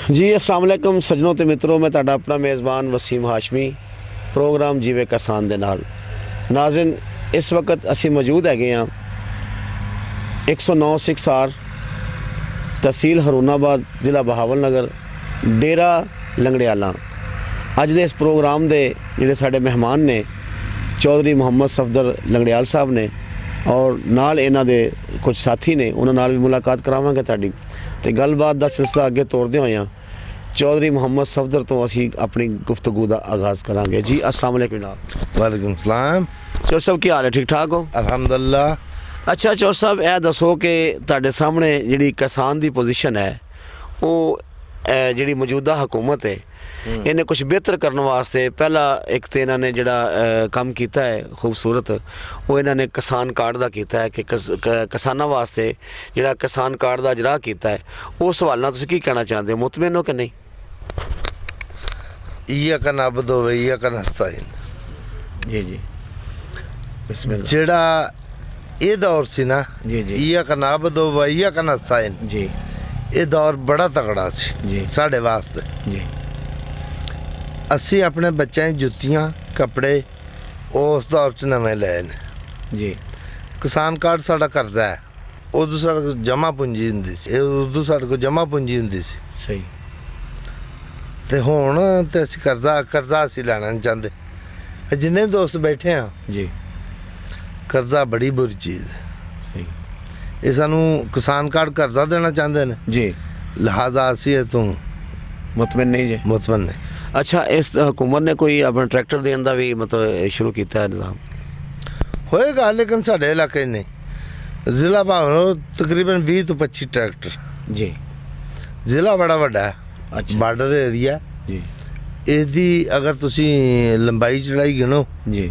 जी अस्सलाम वालेकुम सज्जनों ते मित्रों, मैं तुहाडा अपना मेज़बान वसीम हाशमी प्रोग्राम जीवे किसान दे नाल। नाज़रीन, इस वक्त असी मौजूद हैगे हाँ 109 सिक्सार तहसील हरूनाबाद ज़िला बहावल नगर डेरा लंगड़ियाला। अज दे इस प्रोग्राम दे जिहड़े साडे मेहमान ने चौधरी मुहम्मद सफदर लंगड़ियाल साहब ने और नाल इन्हां दे कुछ साथी ने, उन्हां नाल भी मुलाकात करावांगे तुहाडी ते गलबात दा सिलसिला अगे तोड़दे होए चौधरी मुहम्मद सफदर तो असी अपनी गुफ्तगू का आगाज़ करांगे। जी अस्सलाम वालेकुम जनाब। वालेकुम सलाम। चौधरी साहब की हाल है? ठीक ठाक हो? अल्हम्दुलिल्लाह। अच्छा चौधरी साहब, यह दसो कि तुहाडे सामने जिहड़ी किसान की पोजीशन है वो जिहड़ी मौजूदा हुकूमत है इन्हें कुछ बेहतर करने वास्ते पहला एक तो इन्होंने जिहड़ा काम किया है खूबसूरत, वो इन्होंने किसान कार्ड का किया है कि किसानों वास्ते जिहड़ा किसान कार्ड का इजरा किया है, उस सवाल नाल तुसीं की कहना चाहते हो? मुतमिन हो कि नहीं? इय्याका नअबुदु व इय्याका नस्तईन। जी जी बिस्मिल्लाह। जेड़ा ये दौर सी ना, जी जी इय्याका नअबुदु व इय्याका नस्तईन, जी ये दौर बड़ा तगड़ा सी जी साढ़े वास्ते। जी असी अपने बच्चों की जुत्तियां कपड़े उस दौर च नवे लए ने। जी किसान कार्ड साडा कर्जा है, उदों साडे कोल जमा पूंजी हुंदी सी, उदों साडे कोल जमा पूंजी हुंदी सी सही। ते हुण ते असी कर्जा असी लैना नहीं चाहते। जिन्ने दोस्त बैठे हाँ, जी कर्जा बड़ी बुरी चीज़ है। सही। ये सानू किसान कार्ड कर्जा देना चाहते हैं, जी लिहाजा असी ये तो मुतमिन नहीं जी। मुतमन ने। अच्छा, इस हुकूमत ने कोई अपना ट्रैक्टर देने का भी मतलब शुरू किया है निज़ाम? होएगा, लेकिन साढ़े इलाके नहीं। जिला भावनों तकरीबन 20 तो 25 ट्रैक्टर। जी जिला बड़ा वड्डा है, अच्छा बार्डर एरिया। जी इसकी अगर तुसी लंबाई चढ़ाई गिनो जी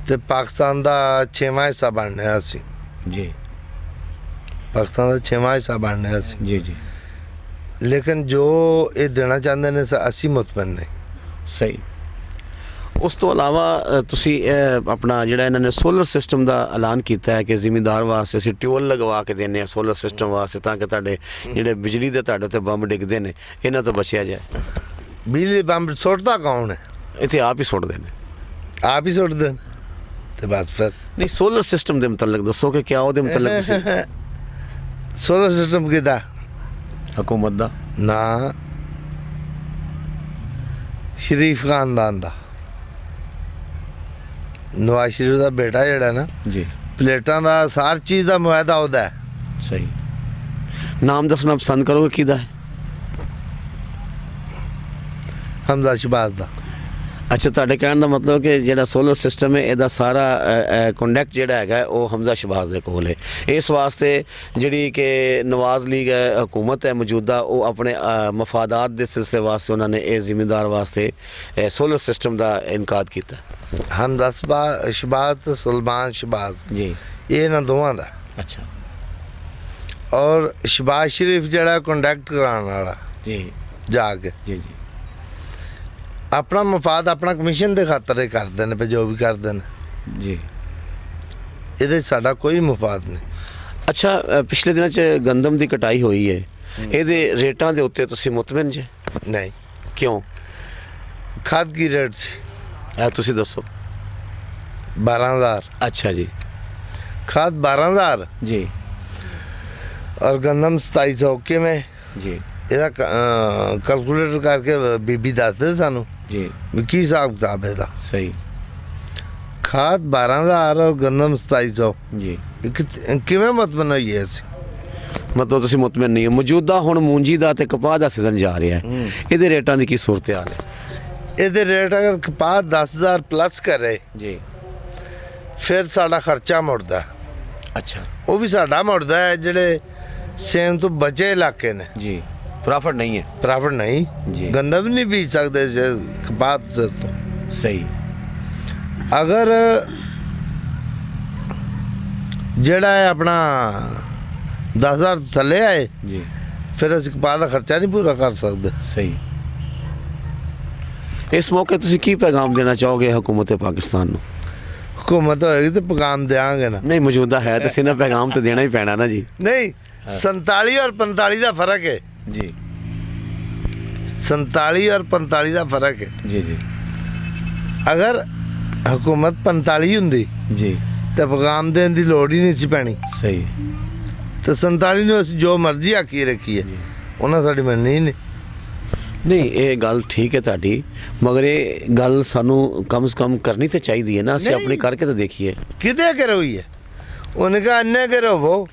तो पाकिस्तान का 6वां हिस्सा बनने असी। जी पाकिस्तान का 6वां हिस्सा बनने असी। जी जी लेकिन जो ये देना चाहते हैं असी मुतमन नहीं। सही। उस तो अलावा तुसी अपना जिहड़ा इन्होंने सोलर सिस्टम का ऐलान किया है कि जिमीदार वास्ते असीं ट्यूबवैल लगवा के देने हैं सोलर सिस्टम वास्ते, ताकि तुहाडे जिहड़े बिजली दे तुहाडे ते बंब डिगदे ने इन्हां तो बचिया जाए। बिजली बंब सुटता कौन है? इत्थे आप ही सुट देने। आप ही सुट दें तो बस फिर नहीं, सोलर सिस्टम के मतलब दसो कि क्या वो मतलब सोलर सिस्टम किदा हुकूमत का ना शरीफ खानदान का नवाज शरीफ का बेटा जड़ा ना, जी प्लेटा का सार चीज़ का मुआहदा होता है। सही। नाम दसना पसंद करोगे किदा है? हमजा शहबाज का। अच्छा, तुहाडे कहण दा मतलब कि जिहड़ा सोलर सिस्टम है इहदा सारा कॉन्डैक्ट जिहड़ा हैगा वो हमजा शहबाज दे कोल है। इस वास्ते जिहड़ी कि नवाज लीग हुकूमत है मौजूदा, वो अपने मफादात के सिलसिले वास्ते उन्होंने ये जिमीदार वास्ते सोलर सिस्टम का इनकाद किया। हमजा शहबाज तो सलमान शहबाज, जी ये इन्होंने दोवां दा। अच्छा और शहबाज शरीफ जड़ा कॉन्डैक्ट कराने वाला जी जाके जी जी अपना मफाद अपना कमीशन के खातर ही करते हैं पे जो भी करते हैं। जी। ये साडा कोई मफाद नहीं। अच्छा, पिछले दिनों च गंदम की कटाई हुई है, ये रेटां दे उत्ते तुसीं मुतमिन जे? नहीं। क्यों? खाद की रेट से तुसीं दसो। 12,000। अच्छा जी। खाद 12,000 जी और गंदम 2700 के में जी ਇਹਦਾ कैलकुलेटर करके बीबी दसदे सानू जी भी की हिसाब किताब है। सही। खाद 12,000 और गंदम 2700 जी किवें मतमन होई है असी? मतलब तुसीं मुतमिन नहीं हो? मौजूदा हुण मूंजी दा ते कपाह दा सीजन जा रहा है, इहदे रेटां दी की सूरत हाल है? ਇਹਦੇ रेट अगर कपाह 10,000 प्लस करे जी फिर साडा खर्चा मुड़दा। अच्छा वो भी साडा मुड़दा है ਜਿਹੜੇ सेम तो बचे इलाके ने। जी, प्रॉफिट नहीं है। प्रॉफिट नहीं जी। गंदा भी नहीं बीज सकते कपाह तो। सही। अगर जड़ा है अपना 10,000 थले आए जी फिर अस कपाह का खर्चा नहीं पूरा कर सकते। सही। इस मौके तुसीं की पैगाम देना चाहोगे हुकूमत पाकिस्तान नूं? हुकूमत होएगी तो पैगाम देंगे ना। नहीं, मौजूदा है तो सीना पैगाम तो देना ही पैना ना जी। नहीं, 47 और 45 का फर्क है। जी 47 और 45 का फर्क है। जी जी अगर हुकूमत 45 हुंदी जी तो पैगाम देने की लोड़ ही नहीं सी पैनी। सही तो 47 ਨੂੰ ਅਸੀਂ ਜੋ ਮਰਜ਼ੀ ਆਖੀ ਰੱਖੀ ਹੈ, ਉਹਨਾਂ ਸਾਡੀ ਮੰਨੀ ਨਹੀਂ। ਨਹੀਂ ਇਹ ਗੱਲ ਠੀਕ ਹੈ ਤੁਹਾਡੀ, ਮਗਰ ਇਹ ਗੱਲ ਸਾਨੂੰ ਕਮ ਸੇ ਕਮ ਕਰਨੀ ਤੇ ਚਾਹੀਦੀ ਹੈ ਨਾ, ਅਸੀਂ ਨਹੀਂ। ਆਪਣੀ ਕਰਕੇ ਤਾਂ ਦੇਖੀਏ। ਕਿਤੇ ਕਰੋ ਹੀ ਹੈ, ਉਹਨੇ ਕਹਾ ਅੰਨੇ ਕਰੋ वो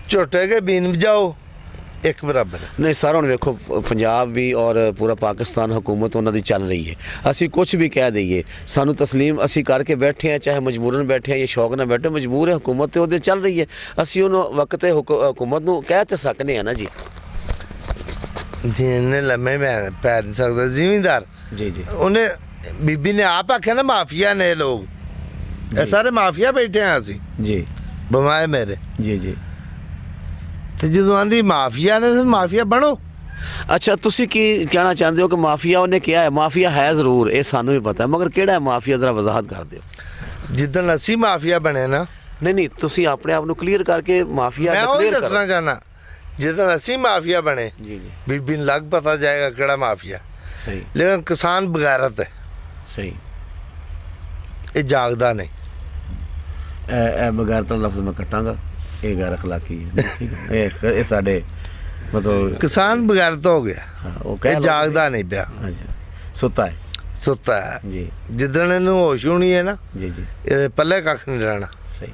ਝੋਟੇ ਕੇ ਬੀਨ ਵਜਾਓ ਇੱਕ ਬਰਾਬਰ। ਨਹੀਂ ਸਰ ਹੁਣ ਵੇਖੋ ਪੰਜਾਬ ਵੀ ਔਰ ਪੂਰਾ ਪਾਕਿਸਤਾਨ ਹਕੂਮਤ ਉਹਨਾਂ ਦੀ ਚੱਲ ਰਹੀ ਹੈ, ਅਸੀਂ ਕੁਝ ਵੀ ਕਹਿ ਦਈਏ ਸਾਨੂੰ ਤਸਲੀਮ ਅਸੀਂ ਕਰਕੇ ਬੈਠੇ ਹਾਂ, ਚਾਹੇ ਮਜਬੂਰਨ ਬੈਠੇ ਹਾਂ ਜਾਂ ਸ਼ੌਕ ਨਾਲ ਬੈਠੇ, ਮਜਬੂਰ ਹੈ ਹਕੂਮਤ ਤੇ ਉਹਦੇ ਚੱਲ ਰਹੀ ਹੈ, ਅਸੀਂ ਉਹਨੂੰ ਵਕਤ ਤੇ ਹਕੂਮਤ ਨੂੰ ਕਹਿ ਤਾਂ ਸਕਨੇ ਆ ਨਾ ਜੀ। ਇਹਨੇ ਲੰਮੇ ਪੈਰ ਨਹੀਂ ਸਕਦਾ ਜ਼ਿਮੀਂਦਾਰ। ਜੀ ਜੀ ਉਹਨੇ ਬੀਬੀ ਨੇ ਆਪ ਆਖਿਆ ਨਾ ਮਾਫੀਆ ਨੇ ਲੋਕ, ਇਹ ਸਾਰੇ ਮਾਫੀਆ ਬੈਠੇ ਹਾਂ ਅਸੀਂ ਜੀ ਬਮਾਏ ਮੇਰੇ। ਜੀ ਜੀ ਤੇ ਜਦੋਂ ਆਂਦੀ ਮਾਫੀਆ ਨੇ ਮਾਫੀਆ ਬਣੋ। ਅੱਛਾ ਤੁਸੀਂ ਕੀ ਕਹਿਣਾ ਚਾਹੁੰਦੇ ਹੋ ਕਿ ਮਾਫੀਆ ਉਹਨੇ ਕਿਹਾ ਹੈ? ਮਾਫੀਆ ਹੈ ਜ਼ਰੂਰ, ਇਹ ਸਾਨੂੰ ਵੀ ਪਤਾ ਹੈ, ਮਗਰ ਕਿਹੜਾ ਹੈ ਮਾਫੀਆ, ਜ਼ਰਾ ਵਜ਼ਾਹਤ ਕਰ ਦਿਓ। ਜਿੱਦਣ ਅਸੀਂ ਮਾਫੀਆ ਬਣੇ ਨਾ, ਨਹੀਂ ਨਹੀਂ ਤੁਸੀਂ ਆਪਣੇ ਆਪ ਨੂੰ ਕਲੀਅਰ ਕਰਕੇ ਮਾਫੀਆ ਮੈਂ ਉਹ ਡਿਕਲੇਅਰ ਦੱਸਣਾ ਕਰੋ। ਚਾਹਨਾ, ਜਿੱਦਣ ਅਸੀਂ ਮਾਫੀਆ ਬਣੇ ਜੀ ਜੀ ਬੀਬੀ ਨੂੰ ਲੱਗ ਪਤਾ ਜਾਏਗਾ ਕਿਹੜਾ ਮਾਫੀਆ। ਸਹੀ ਲੇਕਿਨ ਕਿਸਾਨ ਬਗੈਰਤ ਹੈ, ਸਹੀ। ਇਹ ਜਾਗਦਾ ਨਹੀਂ। ਇਹ ਬਗੈਰ ਤਾਂ ਲਫ਼ਜ਼ ਮੈਂ ਕੱਟਾਂਗਾ, ਇਹ ਗੈਰ ਅਖਲਾਕੀ ਹੈ, ਠੀਕ ਹੈ। ਇਹ ਸਾਡੇ ਮਤਲਬ ਕਿਸਾਨ ਬਗੈਰਤ ਹੋ ਗਿਆ, ਹਾਂ, ਉਹ ਇਹ ਕਹਿ ਲਓ ਜਾਗਦਾ ਨਹੀਂ ਪਿਆ, ਅੱਛਾ ਸੁੱਤਾ ਹੈ। ਸੁੱਤਾ ਹੈ। ਜੀ ਜਿੱਦਣ ਇਹਨੂੰ ਹੋਸ਼ ਹੋਣੀ ਹੈ ਨਾ, ਜੀ ਜੀ ਇਹਦੇ ਪੱਲੇ ਕੱਖ ਨਹੀਂ ਰਹਿਣਾ। ਸਹੀ।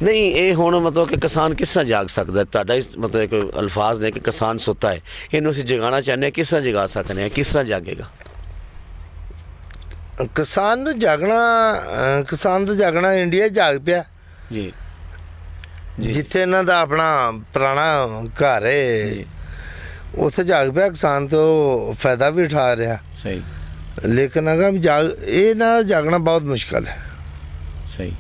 ਨਹੀਂ ਇਹ ਹੁਣ ਮਤਲਬ ਕਿ ਕਿਸਾਨ ਕਿਸ ਤਰ੍ਹਾਂ ਜਾਗ ਸਕਦਾ? ਤੁਹਾਡਾ ਇਸ ਮਤਲਬ ਇੱਕ ਅਲਫਾਜ਼ ਨੇ ਕਿ ਕਿਸਾਨ ਸੁੱਤਾ ਹੈ, ਇਹਨੂੰ ਅਸੀਂ ਜਗਾਉਣਾ ਚਾਹੁੰਦੇ ਹਾਂ, ਕਿਸ ਤਰ੍ਹਾਂ ਜਗਾ ਸਕਦੇ ਹਾਂ, ਕਿਸ ਤਰ੍ਹਾਂ ਜਾਗੇਗਾ? ਕਿਸਾਨ ਨੂੰ ਜਾਗਣਾ, ਕਿਸਾਨ ਦਾ ਜਾਗਣਾ ਇੰਡੀਆ ਜਾਗ ਪਿਆ। ਜੀ ਜੀ ਜਿੱਥੇ ਇਹਨਾਂ ਦਾ ਆਪਣਾ ਪੁਰਾਣਾ ਘਰ ਹੈ ਜੀ ਉੱਥੇ ਜਾਗ ਪਿਆ ਕਿਸਾਨ, ਤੋਂ ਫਾਇਦਾ ਵੀ ਉਠਾ ਰਿਹਾ। ਸਹੀ ਲੇਕਿਨ ਅਗਰ ਜਾਗ ਇਹ ਨਾ ਜਾਗਣਾ ਬਹੁਤ ਮੁਸ਼ਕਲ ਹੈ। ਸਹੀ।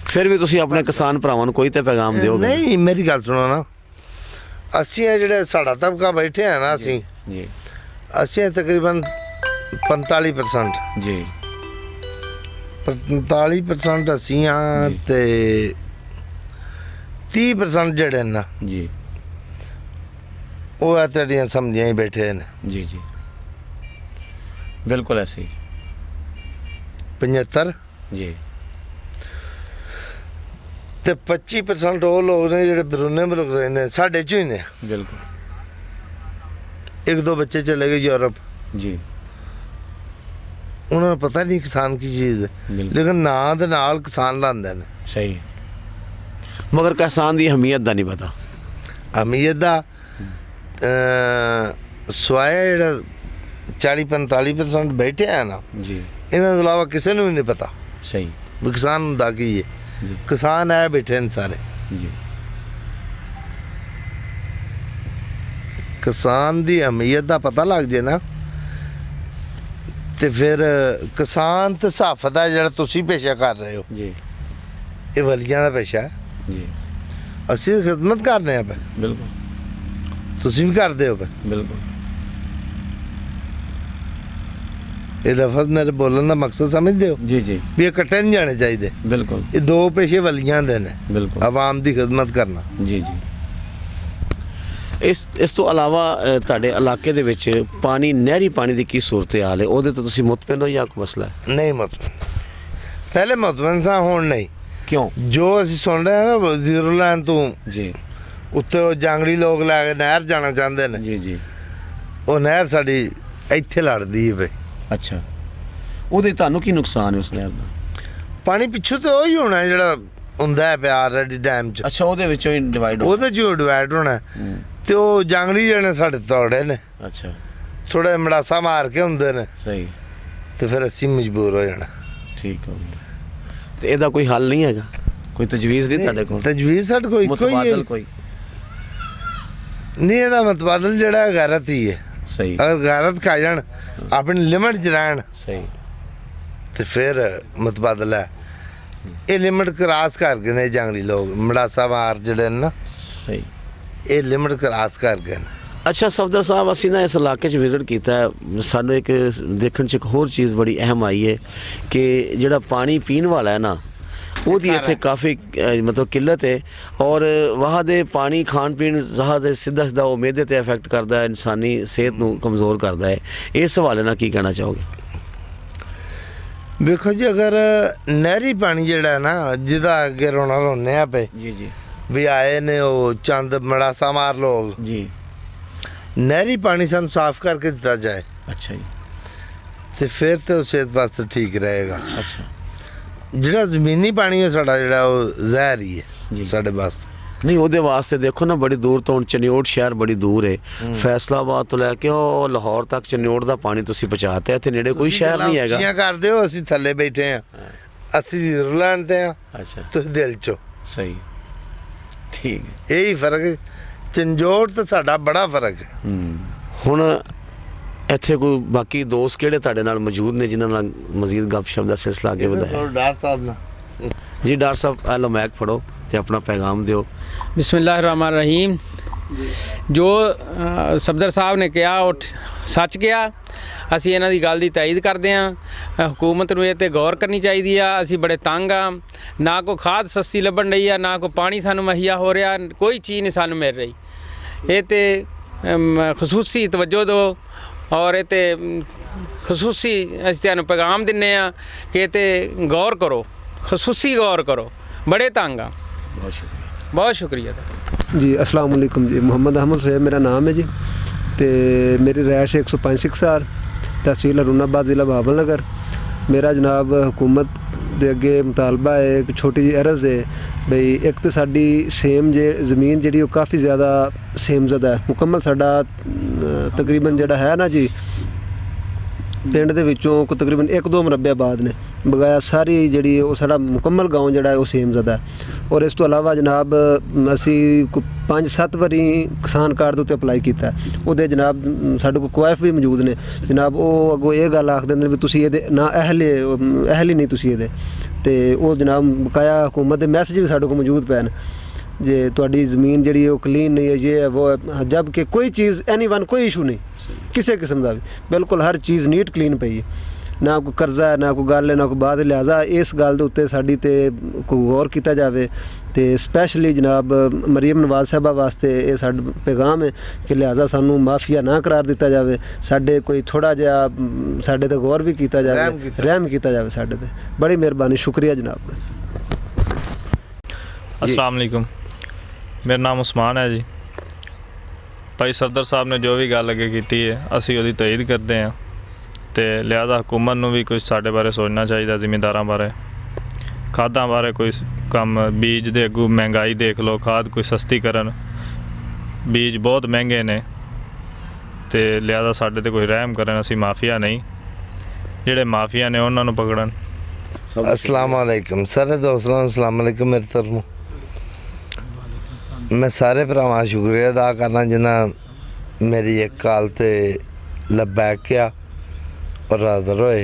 ਫਿਰ ਵੀ ਤੁਸੀਂ ਆਪਣੇ ਕਿਸਾਨ ਭਰਾਵਾਂ ਨੂੰ ਕੋਈ ਤੇ ਪੈਗਾਮ ਦਿਓਗੇ? ਨਹੀਂ ਮੇਰੀ ਗੱਲ ਸੁਣੋ ਨਾ, ਅਸੀਂ ਇਹ ਜਿਹੜੇ ਸਾਡਾ ਤਬਕਾ ਬੈਠੇ ਆ ਨਾ, ਅਸੀਂ ਜੀ ਅਸੀਂ ਤਕਰੀਬਨ 45% ਜੀ 45% ਅਸੀਂ ਹਾਂ ਜੀ। ਤੇ 30% ਜਿਹੜੇ ਨਾ ਜੀ ਉਹ ਆ ਤੁਹਾਡੀਆਂ ਸਮਝੀਆਂ ਹੀ ਬੈਠੇ ਨੇ। ਜੀ ਜੀ ਬਿਲਕੁਲ ਐਸੇ ਹੀ। 75 ਜੀ ਤੇ 25% ਉਹ ਲੋਕ ਨੇ ਜਿਹੜੇ ਬਰੂਨੇ ਮੁਲਕ ਰਹਿੰਦੇ ਨੇ, ਸਾਡੇ ਚੋਂ ਹੀ ਨੇ। ਬਿਲਕੁਲ। ਇੱਕ ਦੋ ਬੱਚੇ ਚਲੇ ਗਏ ਯੂਰਪ, ਜੀ ਉਹਨਾਂ ਨੂੰ ਪਤਾ ਨਹੀਂ ਕਿਸਾਨ ਕੀ ਚੀਜ਼ ਹੈ, ਬਿਲਕੁਲ। ਲੇਕਿਨ ਨਾਂ ਦੇ ਨਾਲ ਕਿਸਾਨ ਲਾਉਂਦੇ ਨੇ। ਸਹੀ। ਮਗਰ ਕਿਸਾਨ ਦੀ ਅਹਿਮੀਅਤ ਦਾ ਨਹੀਂ ਪਤਾ। ਅਮੀਰ ਦਾ ਸਵਾਇਆ ਜਿਹੜਾ 40-45% ਬੈਠੇ ਆ ਨਾ, ਜੀ ਇਹਨਾਂ ਤੋਂ ਇਲਾਵਾ ਕਿਸੇ ਨੂੰ ਵੀ ਨਹੀਂ ਪਤਾ ਸਹੀ। ਵੀ ਕਿਸਾਨ ਹੁੰਦਾ ਕੀ ਹੈ। ਜੀ ਕਿਸਾਨ ਆਏ ਬੈਠੇ ਨੇ ਸਾਰੇ। ਜੀ ਕਿਸਾਨ ਦੀ ਅਹਿਮੀਅਤ ਦਾ ਪਤਾ ਲੱਗ ਜੇ ਨਾ, ਤੇ ਫਿਰ ਕਿਸਾਨ ਤੇ ਸਹਾਫਤ ਹੈ ਜਿਹੜਾ ਤੁਸੀਂ ਪੇਸ਼ਾ ਕਰ ਰਹੇ ਹੋ, ਜੀ ਇਹ ਵਲੀਆਂ ਦਾ ਪੇਸ਼ਾ ਹੈ। ਜੀ ਅਸੀਂ ਖਿਦਮਤ ਕਰਨੇ ਆ ਪਏ, ਬਿਲਕੁਲ ਤੁਸੀਂ ਵੀ ਕਰਦੇ ਹੋ ਪਏ। ਬਿਲਕੁਲ। ਇਹ ਲਫ਼ਜ਼ ਮੇਰੇ ਬੋਲਣ ਦਾ ਮਕਸਦ ਸਮਝਦੇ ਹੋ ਜੀ ਜੀ ਵੀ ਇਹ ਕੱਟੇ ਨਹੀਂ ਜਾਣੇ ਚਾਹੀਦੇ। ਬਿਲਕੁਲ ਇਹ ਦੋ ਪੇਸ਼ੇ ਵਲੀਆਂ ਦੇ ਨੇ, ਬਿਲਕੁਲ। ਆਵਾਮ ਦੀ ਖਿਦਮਤ ਕਰਨਾ। ਜੀ ਜੀ ਇਸ ਤੋਂ ਇਲਾਵਾ ਤੁਹਾਡੇ ਇਲਾਕੇ ਦੇ ਵਿੱਚ ਪਾਣੀ, ਨਹਿਰੀ ਪਾਣੀ ਦੀ ਕੀ ਸੂਰਤ ਹਾਲ ਹੈ? ਉਹਦੇ ਤੋਂ ਤੁਸੀਂ ਮੁਤਮਿਨ ਹੋ ਜਾਂ ਕੋਈ ਮਸਲਾ ਹੈ? ਨਹੀਂ ਮਤਲਬ ਪਹਿਲੇ ਮਤਲਬ ਸਾਂ, ਹੁਣ ਨਹੀਂ। ਕਿਉਂ? ਜੋ ਅਸੀਂ ਸੁਣ ਰਹੇ ਹਾਂ ਨਾ ਜ਼ੀਰੋ ਲਾਈਨ ਤੋਂ ਜੀ ਉੱਤੇ ਉਹ ਜੰਗਲੀ ਲੋਕ ਲੈ ਕੇ ਨਹਿਰ ਜਾਣਾ ਚਾਹੁੰਦੇ ਨੇ, ਜੀ ਜੀ ਉਹ ਨਹਿਰ ਸਾਡੀ ਇੱਥੇ ਲੜਦੀ ਹੈ ਪਈ। ਅੱਛਾ, ਉਹਦੇ ਤੁਹਾਨੂੰ ਕੀ ਨੁਕਸਾਨ ਹੈ ਉਸ ਨਹਿਰ ਦਾ? ਪਾਣੀ ਪਿੱਛੋਂ ਤਾਂ ਉਹੀ ਹੋਣਾ ਜਿਹੜਾ ਹੁੰਦਾ ਹੈ ਪਿਆ ਆਲਰੇਡੀ ਡੈਮ 'ਚ, ਅੱਛਾ, ਉਹਦੇ ਵਿੱਚੋਂ ਹੀ ਡਿਵਾਈਡ ਹੋ। ਉਹਦੇ 'ਚੋਂ ਡਿਵਾਈਡ ਹੋਣਾ। ਤੇ ਉਹ ਜੰਗਲੀ ਜਿਹੜੇ ਸਾਡੇ ਤੋੜੇ ਨੇ, ਅੱਛਾ ਥੋੜੇ ਮੜਾਸਾ ਮਾਰ ਕੇ ਹੁੰਦੇ ਨੇ, ਸਹੀ। ਤੇ ਫਿਰ ਅਸੀਂ ਮਜਬੂਰ ਹੋ ਜਾਣਾ। ਠੀਕ ਹੋ ਗਿਆ। ਤੇ ਇਹਦਾ ਕੋਈ ਹੱਲ ਨਹੀਂ ਹੈਗਾ? ਕੋਈ ਤਜਵੀਜ਼ ਨਹੀਂ ਤੁਹਾਡੇ ਕੋਲ? ਤਜਵੀਜ਼ ਸਾਡੇ ਕੋਈ ਇੱਕੋ ਹੀ ਹੈ। ਮੁਤਬਾਦਲ ਕੋਈ? ਨਹੀਂ, ਇਹਦਾ ਮਤਬਾਦਲ ਜਿਹੜਾ ਹੈ ਗੈਰਤ ਹੀ ਹੈ। ਸਹੀ ਅਗਰ ਗੈਰਤ ਖਾ ਜਾਣ, ਆਪਣੀ ਲਿਮਟ 'ਚ ਰਹਿਣ, ਸਹੀ। ਤੇ ਫਿਰ ਮਤਬਾਦਲ ਹੈ। ਇਹ ਲਿਮਟ ਕਰਾਸ ਕਰ ਗਏ ਨੇ ਜੰਗਲੀ ਲੋਕ, ਮੜਾਸਾ ਮਾਰ ਜਿਹੜੇ ਨੇ ਨਾ, ਸਹੀ। ਇਹ ਲਿਮਟ ਕਰਾਸ ਕਰ ਗਏ ਨੇ। ਅੱਛਾ ਸਫਦਰ ਸਾਹਿਬ, ਅਸੀਂ ਨਾ ਇਸ ਇਲਾਕੇ 'ਚ ਵਿਜ਼ਿਟ ਕੀਤਾ ਹੈ, ਸਾਨੂੰ ਇੱਕ ਦੇਖਣ 'ਚ ਇੱਕ ਹੋਰ ਚੀਜ਼ ਬੜੀ ਅਹਿਮ ਆਈ ਹੈ ਕਿ ਜਿਹੜਾ ਪਾਣੀ ਪੀਣ ਵਾਲਾ ਹੈ ਨਾ, ਉਹਦੀ ਇੱਥੇ ਕਾਫੀ ਮਤਲਬ ਕਿੱਲਤ ਹੈ ਔਰ ਵਾਹ ਦੇ ਪਾਣੀ ਖਾਣ ਪੀਣ ਜ਼ਿਆਦਾ ਸਿੱਧਾ ਸਿੱਧਾ ਉਹ ਮਿਹਦੇ ਤੇ ਇਫੈਕਟ ਕਰਦਾ ਹੈ, ਇਨਸਾਨੀ ਸਿਹਤ ਨੂੰ ਕਮਜ਼ੋਰ ਕਰਦਾ ਹੈ। ਇਸ ਹਵਾਲੇ ਨਾਲ ਕੀ ਕਹਿਣਾ ਚਾਹੋਗੇ? ਵੇਖੋ ਜੀ, ਅਗਰ ਨਹਿਰੀ ਪਾਣੀ ਜਿਹੜਾ ਨਾ ਜਿਹਦਾ ਅੱਗੇ ਰੋਣਾ ਰੋਨੇ ਆ ਪਏ ਜੀ ਜੀ ਵੀ ਆਏ ਨੇ ਉਹ ਚੰਦ ਮੜਾਸਾ ਮਾਰ ਲੋਕ, ਜੀ ਨਹਿਰੀ ਪਾਣੀ ਸਾਨੂੰ ਸਾਫ਼ ਕਰਕੇ ਦਿੱਤਾ ਜਾਏ ਅੱਛਾ ਜੀ ਤੇ ਫਿਰ ਤੇ ਉਹ ਸਿਹਤ ਵਾਸਤੇ ਠੀਕ ਰਹੇਗਾ। ਅੱਛਾ ਜਿਹੜਾ ਜ਼ਮੀਨੀ ਪਾਣੀ ਹੈ ਸਾਡਾ ਜਿਹੜਾ ਉਹ ਜ਼ਹਿਰ ਹੀ ਹੈ ਜੀ। ਸਾਡੇ ਵਾਸਤੇ। ਨਹੀਂ ਉਹਦੇ ਵਾਸਤੇ ਦੇਖੋ ਨਾ ਬੜੀ ਦੂਰ ਤੋਂ ਹੁਣ ਚਨਿਓਟ ਸ਼ਹਿਰ ਬੜੀ ਦੂਰ ਹੈ, ਫੈਸਲਾਬਾਦ ਤੋਂ ਲੈ ਕੇ ਉਹ ਲਾਹੌਰ ਤੱਕ ਚਨਿਓਟ ਦਾ ਪਾਣੀ ਤੁਸੀਂ ਪਹੁੰਚਾਤਾ। ਇੱਥੇ ਨੇੜੇ ਕੋਈ ਸ਼ਹਿਰ ਨਹੀਂ ਹੈਗਾ। ਤੁਸੀਂ ਕਰਦੇ ਹੋ, ਅਸੀਂ ਥੱਲੇ ਬੈਠੇ ਆ, ਅਸੀਂ ਜ਼ੀਰੋਲੈਂਡ ਤੇ ਆ, ਅੱਛਾ ਤੁਸੀਂ ਦਿਲ ਚੋਂ। ਸਹੀ ਠੀਕ ਹੈ। ਇਹੀ ਫਰਕ ਹੈ, ਚੰਜੋਟ ਤੇ ਸਾਡਾ ਬੜਾ ਫਰਕ ਹੈ। ਹੁਣ ਇੱਥੇ ਕੋਈ ਬਾਕੀ ਦੋਸਤ ਕਿਹੜੇ ਤੁਹਾਡੇ ਨਾਲ ਮੌਜੂਦ ਨੇ ਜਿਨ੍ਹਾਂ ਨਾਲ ਮਜ਼ੀਦ ਗੱਪਸ਼ਪ ਦਾ ਸਿਲਸਿਲਾ ਅੱਗੇ ਵਧਾਇਆ? ਡਾਕਟਰ ਸਾਹਿਬ ਨਾਲ ਜੀ ਡਾਕਟਰ ਸਾਹਿਬ ਆ ਲਓ ਮੈਕ ਫੜੋ ਤੇ ਆਪਣਾ ਪੈਗਾਮ ਦਿਓ। ਬਿਸਮਿਲ੍ਲਾਹਿਰਰਹਿਮਾਨਿਰਰਹੀਮ। ਜੋ ਸਫਦਰ ਸਾਹਿਬ ਨੇ ਕਿਹਾ ਉਹ ਸੱਚ ਕਿਹਾ। ਅਸੀਂ ਇਹਨਾਂ ਦੀ ਗੱਲ ਦੀ ਤਾਇਦ ਕਰਦੇ ਹਾਂ। ਹੁਕੂਮਤ ਨੂੰ ਇਹ ਤੇ ਗੌਰ ਕਰਨੀ ਚਾਹੀਦੀ ਆ। ਅਸੀਂ ਬੜੇ ਤੰਗ ਆ, ਨਾ ਕੋਈ ਖਾਦ ਸਸਤੀ ਲੱਭਣ ਰਹੀ ਆ, ਨਾ ਕੋਈ ਪਾਣੀ ਸਾਨੂੰ ਮੁਹੱਈਆ ਹੋ ਰਿਹਾ, ਕੋਈ ਚੀਜ਼ ਨਹੀਂ ਸਾਨੂੰ ਮਿਲ ਰਹੀ। ਇਹ ਤੇ ਖਸੂਸੀ ਤਵੱਜੋ ਦਿਓ ਔਰ ਇਹ ਤੇ ਖਸੂਸੀ ਅਸੀਂ ਤੁਹਾਨੂੰ ਪੈਗਾਮ ਦਿੰਦੇ ਆ ਕਿ ਇਹ ਤੇ ਗੌਰ ਕਰੋ, ਖਸੂਸੀ ਗੌਰ ਕਰੋ। ਬੜੇ ਤੰਗ ਆ। ਬਹੁਤ ਸ਼ੁਕਰੀਆ। ਬਹੁਤ ਸ਼ੁਕਰੀਆ। जी अस्सलाम वालेकुम जी। मोहम्मद अहमद सोहेब मेरा नाम है जी। तो मेरी रहायश 105 सिक्सार तहसील अरुणाबाद ज़िला बहावलनगर। मेरा जनाब हुकूमत ਦੇ ਅੱਗੇ ਮੁਤਾਲਬਾ ਹੈ, ਇੱਕ ਛੋਟੀ ਜਿਹੀ ਅਰਜ਼ ਹੈ ਬਈ ਇੱਕ ਤਾਂ ਸਾਡੀ ਸੇਮ ਜ਼ਮੀਨ ਜਿਹੜੀ ਉਹ ਕਾਫੀ ਜ਼ਿਆਦਾ ਸੇਮ ਜ਼ਦਾ ਹੈ। ਮੁਕੰਮਲ ਸਾਡਾ ਤਕਰੀਬਨ ਜਿਹੜਾ ਹੈ ਨਾ ਜੀ ਪਿੰਡ ਦੇ ਵਿੱਚੋਂ ਕੋ ਤਕਰੀਬਨ 1-2 ਮੁਰੱਬੇ ਆਬਾਦ ਨੇ, ਬਗਾਇਆ ਸਾਰੀ ਜਿਹੜੀ ਉਹ ਸਾਡਾ ਮੁਕੰਮਲ ਗਾਉਂ ਜਿਹੜਾ ਹੈ ਉਹ ਸੇਮ ਜ਼ਦਾ ਹੈ। ਔਰ ਇਸ ਤੋਂ ਇਲਾਵਾ ਜਨਾਬ ਅਸੀਂ 5-7 ਵਾਰੀ ਕਿਸਾਨ ਕਾਰਡ ਦੇ ਉੱਤੇ ਅਪਲਾਈ ਕੀਤਾ। ਉਹਦੇ ਜਨਾਬ ਸਾਡੇ ਕੋਲ ਕੁਆਇਫ ਵੀ ਮੌਜੂਦ ਨੇ ਜਨਾਬ। ਉਹ ਅੱਗੋਂ ਇਹ ਗੱਲ ਆਖ ਦਿੰਦੇ ਨੇ ਵੀ ਤੁਸੀਂ ਇਹਦੇ ਨਾ ਅਹਿਲ ਹੀ ਨਹੀਂ ਤੁਸੀਂ ਇਹਦੇ, ਤੇ ਉਹ ਜਨਾਬ ਬਕਾਇਆ ਹੁਕੂਮਤ ਦੇ ਮੈਸੇਜ ਵੀ ਸਾਡੇ ਕੋਲ ਮੌਜੂਦ ਪਏ ਨੇ ਜੇ ਤੁਹਾਡੀ ਜ਼ਮੀਨ ਜਿਹੜੀ ਉਹ ਕਲੀਨ ਨਹੀਂ ਹੈ, ਇਹ ਹੈ ਉਹ ਹੈ। ਜਬ ਕਿ ਕੋਈ ਚੀਜ਼ ਐਨੀਵਨ ਕੋਈ ਇਸ਼ੂ ਨਹੀਂ ਕਿਸੇ ਕਿਸਮ ਦਾ ਵੀ, ਬਿਲਕੁਲ ਹਰ ਚੀਜ਼ ਨੀਟ ਕਲੀਨ ਪਈ ਹੈ, ਨਾ ਕੋਈ ਕਰਜ਼ਾ ਹੈ, ਨਾ ਕੋਈ ਗੱਲ ਹੈ, ਨਾ ਕੋਈ ਬਾਤ। ਲਿਹਾਜ਼ਾ ਇਸ ਗੱਲ ਦੇ ਉੱਤੇ ਸਾਡੀ ਤੇ ਕੋਈ ਗੌਰ ਕੀਤਾ ਜਾਵੇ। ਤੇ ਸਪੈਸ਼ਲੀ ਜਨਾਬ ਮਰੀਮ ਨਵਾਜ਼ ਸਾਹਿਬਾ ਵਾਸਤੇ ਇਹ ਸਾਡਾ ਪੈਗਾਮ ਹੈ ਕਿ ਲਿਹਾਜ਼ਾ ਸਾਨੂੰ ਮਾਫੀਆ ਨਾ ਕਰਾਰ ਦਿੱਤਾ ਜਾਵੇ, ਸਾਡੇ ਕੋਈ ਥੋੜਾ ਜਿਹਾ ਸਾਡੇ ਤੇ ਗੌਰ ਵੀ ਕੀਤਾ ਜਾਵੇ, ਰਹਿਮ ਕੀਤਾ ਜਾਵੇ ਸਾਡੇ ਤੇ। ਬੜੀ ਮਿਹਰਬਾਨੀ, ਸ਼ੁਕਰੀਆ ਜਨਾਬ। अस्सलाम वालेकुम। मेरा नाम उस्मान है जी। भाई सफदर साहब ने जो भी गल अगे की है असी उसकी तईद करते हैं, तो लिहाजा हुकूमत नूं भी कुछ साढ़े बारे सोचना चाहिए, जिमींदारां बारे, खादां बारे कोई कम, बीज दे अगू महंगाई देख लो, खाद कोई सस्ती करन, बीज बहुत महंगे ने, तो लिहाजा साढ़े ते कोई रहम करन। असी माफिया नहीं, जिहड़े माफिया ने उन्हां नूं पकड़न। अस्सलाम वालेकुम सारे दोस्तों ਨੂੰ अस्सलाम वालेकुम। मेरी तरफों मैं सारे भरावां दा शुक्रिया अदा करना जिन्हां मेरी एक काल ते लब्बैक किया और हाज़र होए।